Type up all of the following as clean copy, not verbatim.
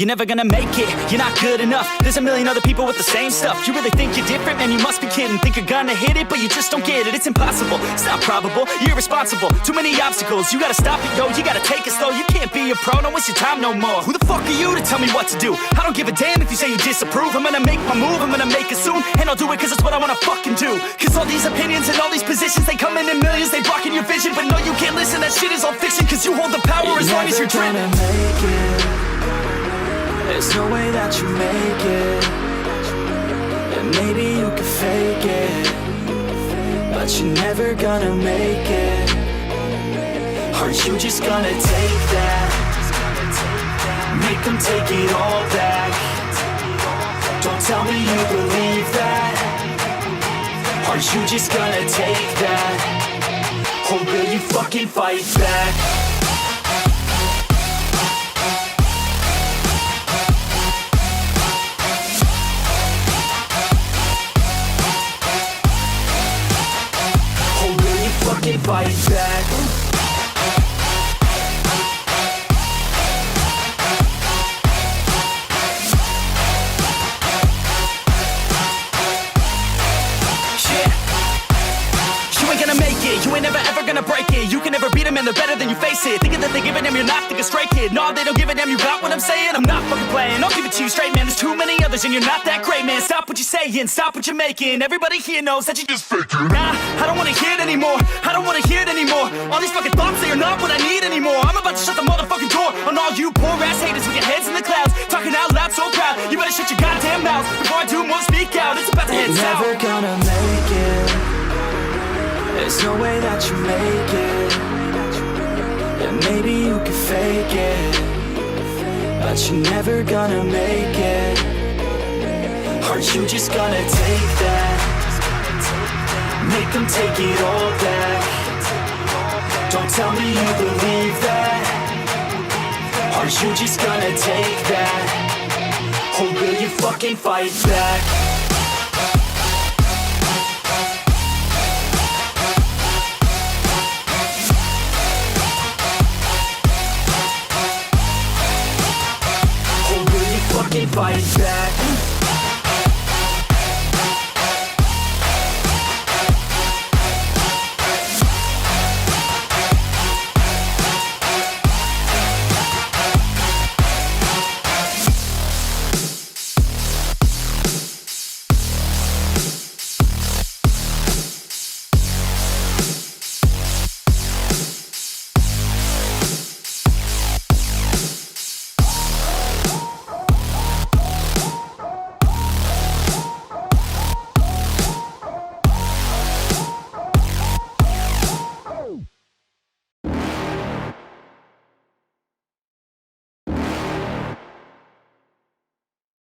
You're never gonna make it, you're not good enough. There's a million other people with the same stuff. You really think you're different? Man, you must be kidding. Think you're gonna hit it, but you just don't get it. It's impossible, it's not probable, you're irresponsible. Too many obstacles, you gotta stop it, yo. You gotta take it slow, you can't be a pro. Don't waste your time no more. Who the fuck are you to tell me what to do? I don't give a damn if you say you disapprove. I'm gonna make my move, I'm gonna make it soon. And I'll do it cause it's what I wanna fucking do. Cause all these opinions and all these positions, they come in millions, they blocking your vision. But no, you can't listen, that shit is all fiction. Cause you hold the power as long as you're driven. There's no way that you make it. And maybe you could fake it, but you're never gonna make it. Aren't you just gonna take that? Make them take it all back. Don't tell me you believe that. Aren't you just gonna take that? Or will you fucking fight back? Fight back. You ain't gonna make it, you ain't never ever gonna break it. You can never beat them and they're better than you face it. Thinking that they give a damn, you're not thinking straight, kid. No, they don't give a damn, you got what I'm saying? I'm not fucking playing, I'll give it to you straight, man. There's too many others and you're not that great, man. Stop what you're saying, stop what you're making. Everybody here knows that you just faking. Nah, I don't wanna hear it anymore, I don't wanna hear it anymore. All these fucking thoughts, they are not what I need anymore. I'm about to shut the motherfucking door on all you poor ass haters with your heads in the clouds, talking out loud so proud. You better shut your goddamn mouth before I do more speak out. It's about to head south. You're never gonna make it. There's no way that you make it. And maybe you could fake it, but you're never gonna make it. Aren't you just gonna take that? Make them take it all back. Don't tell me you believe that. Aren't you just gonna take that? Or will you fucking fight back? Fight back.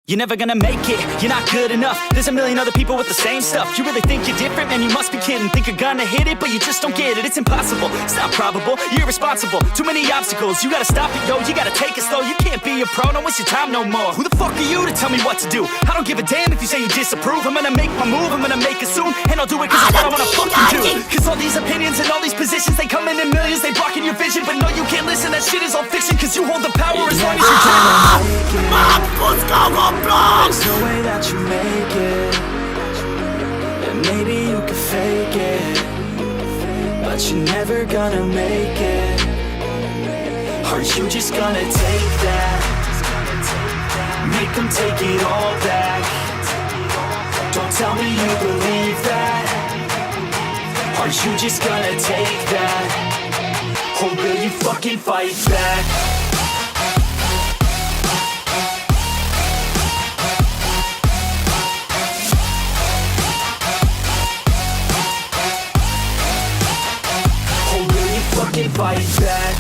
You're never gonna make it, you're not good enough. There's a million other people with the same stuff. You really think you're different? Man, you must be kidding. Think you're gonna hit it, but you just don't get it. It's impossible, it's not probable, you're irresponsible. Too many obstacles, you gotta stop it, yo. You gotta take it slow, you can't be a pro. Don't waste your time no more. Who the fuck are you to tell me what to do? I don't give a damn if you say you disapprove. I'm gonna make my move, I'm gonna make it soon. And I'll do it cause it's what I wanna fucking do. Cause all these opinions and all these positions, they come in millions, they blocking your vision. But no, you can't listen, that shit is all fiction. Cause you hold the power as long as you're There's no way that you make it. And maybe you could fake it, but you're never gonna make it. Aren't you just gonna take that? Make them take it all back. Don't tell me you believe that. Aren't you just gonna take that? Or will you fucking fight back? Fight back.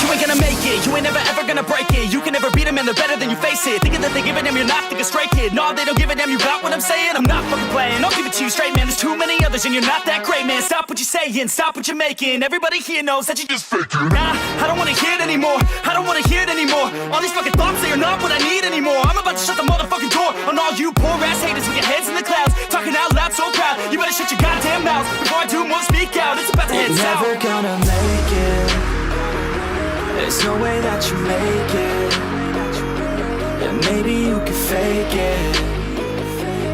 You ain't gonna make it, you ain't never ever gonna break it. You can never beat them and they're better than you face it. Thinking that they give a damn, you're not thinking straight, kid. No, they don't give a damn, you got what I'm saying? I'm not fucking playing, I'll give it to you straight, man. There's too many others and you're not that great, man. Stop what you're saying, stop what you're making. Everybody here knows that you just faking. Nah, I don't wanna hear it anymore, I don't wanna hear it anymore. All these fucking thoughts, they are not what I need anymore. I'm about to shut the motherfucking door on all all you poor ass haters with your heads in the clouds, talking out loud so proud, you better shut your goddamn mouth before I do more speak out. It's about to head south. You're never gonna make it. There's no way that you make it. And maybe you could fake it,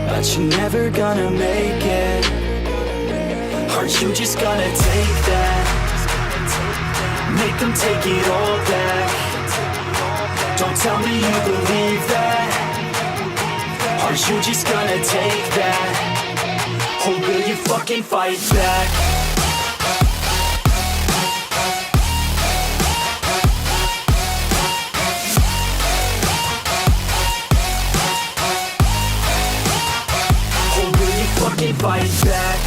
but you're never gonna make it. Are you just gonna take that? Make them take it all back. Don't tell me you believe that. Are you just gonna take that? Or will you fucking fight back? Or will you fucking fight back?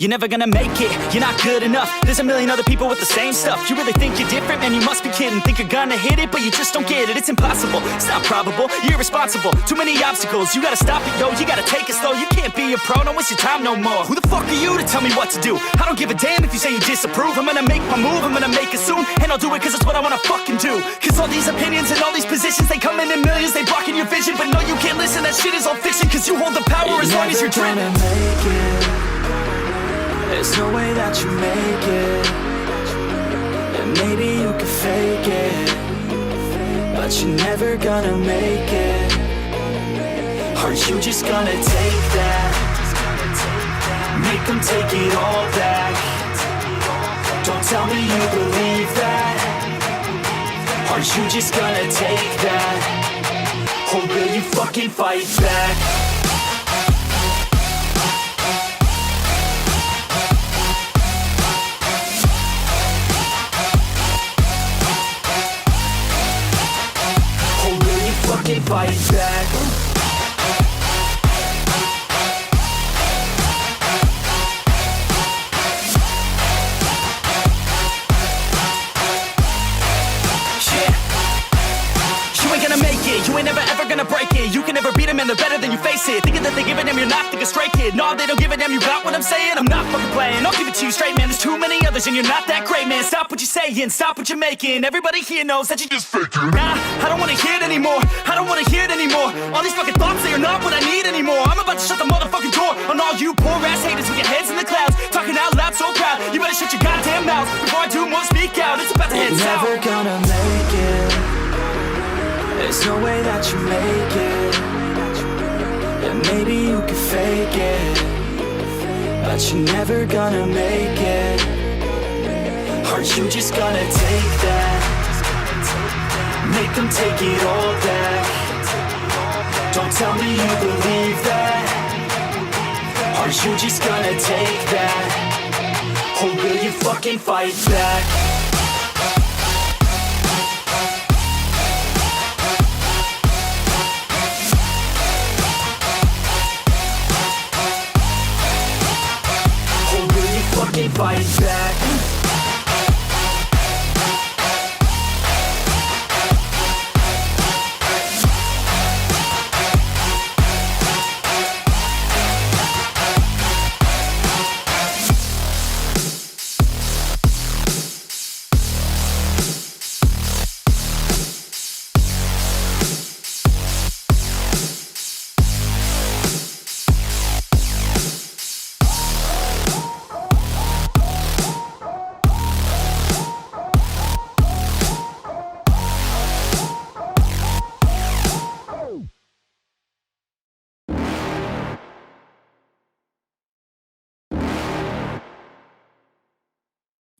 You're never gonna make it, you're not good enough. There's a million other people with the same stuff. You really think you're different? Man, you must be kidding. Think you're gonna hit it, but you just don't get it. It's impossible, it's not probable, you're irresponsible. Too many obstacles, you gotta stop it, yo. You gotta take it slow, you can't be a pro. Don't waste your time no more. Who the fuck are you to tell me what to do? I don't give a damn if you say you disapprove. I'm gonna make my move, I'm gonna make it soon. And I'll do it cause it's what I wanna fucking do. Cause all these opinions and all these positions, they come in millions, they blocking your vision. But no, you can't listen, that shit is all fiction. Cause you hold the power as long as you're dreaming. There's no way that you make it. And maybe you could fake it, but you're never gonna make it. Are you just gonna take that? Make them take it all back. Don't tell me you believe that. Are you just gonna take that? Or will you fucking fight back? Fight back. You ain't never ever gonna break it. You can never beat them and they're better than you face it. Thinking that they give a damn, you're not, think a straight kid. No, they don't give a damn, you got what I'm saying? I'm not fucking playing, I'll give it to you straight, man. There's too many others and you're not that great, man. Stop what you're saying, stop what you're making. Everybody here knows that you just faking. Nah, I don't wanna hear it anymore, I don't wanna hear it anymore. All these fucking thoughts, they are not what I need anymore. I'm about to shut the motherfucking door on all you poor ass haters with your heads in the clouds, talking out loud so proud. You better shut your goddamn mouth before I do more speak out. It's about to head south. You're never gonna make it. There's no way that you make it. And maybe you could fake it, but you're never gonna make it. Are you just gonna take that? Make them take it all back. Don't tell me you believe that. Are you just gonna take that? Or will you fucking fight back? Fight back.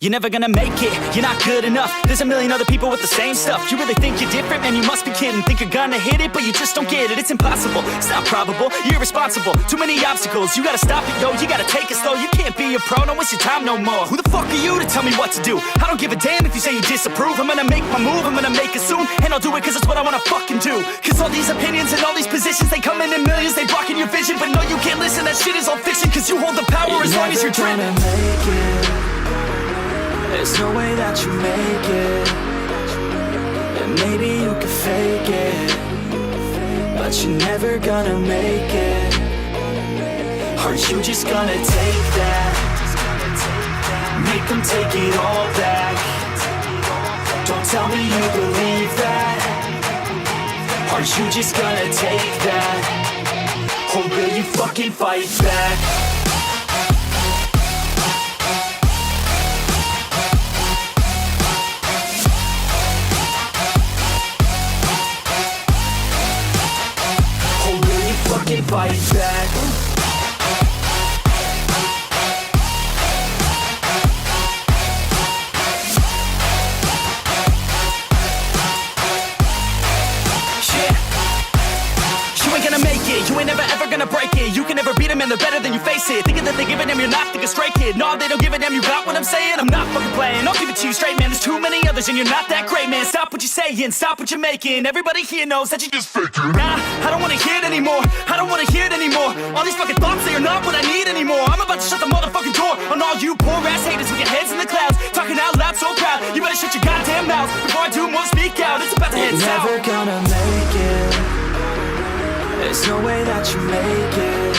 You're never gonna make it, you're not good enough. There's a million other people with the same stuff. You really think you're different? Man, you must be kidding. Think you're gonna hit it, but you just don't get it. It's impossible, it's not probable, you're irresponsible. Too many obstacles, you gotta stop it, yo. You gotta take it slow, you can't be a pro. Don't waste your time no more. Who the fuck are you to tell me what to do? I don't give a damn if you say you disapprove. I'm gonna make my move, I'm gonna make it soon. And I'll do it cause it's what I wanna fucking do. Cause all these opinions and all these positions, they come in millions, they blocking your vision. But no, you can't listen, that shit is all fiction. Cause you hold the power as long as you're dreaming. There's no way that you make it. And maybe you can fake it, but you're never gonna make it. Aren't you just gonna take that? Make them take it all back. Don't tell me you believe that. Aren't you just gonna take that? Or will you fucking fight back? Fight back. You ain't gonna make it, you ain't never ever gonna break it. You can never beat them and they're better than you face it. Thinking that they give a damn, you're not, think a straight kid. No, they don't give a damn, you got what I'm saying? I'm not fucking playing, I'll give it to you straight, man. There's too many others and you're not that great, man. Stop what you're saying, stop what you're making. Everybody here knows that you just faking. Nah, I don't wanna hear it anymore, I don't wanna hear it anymore. All these fucking thoughts, they are not what I need anymore. I'm about to shut the motherfucking door on all you poor ass haters with your heads in the clouds, talking out loud so proud. You better shut your goddamn mouth before I do more, speak out. It's about to head south. You're never gonna make it. There's no way that you make it.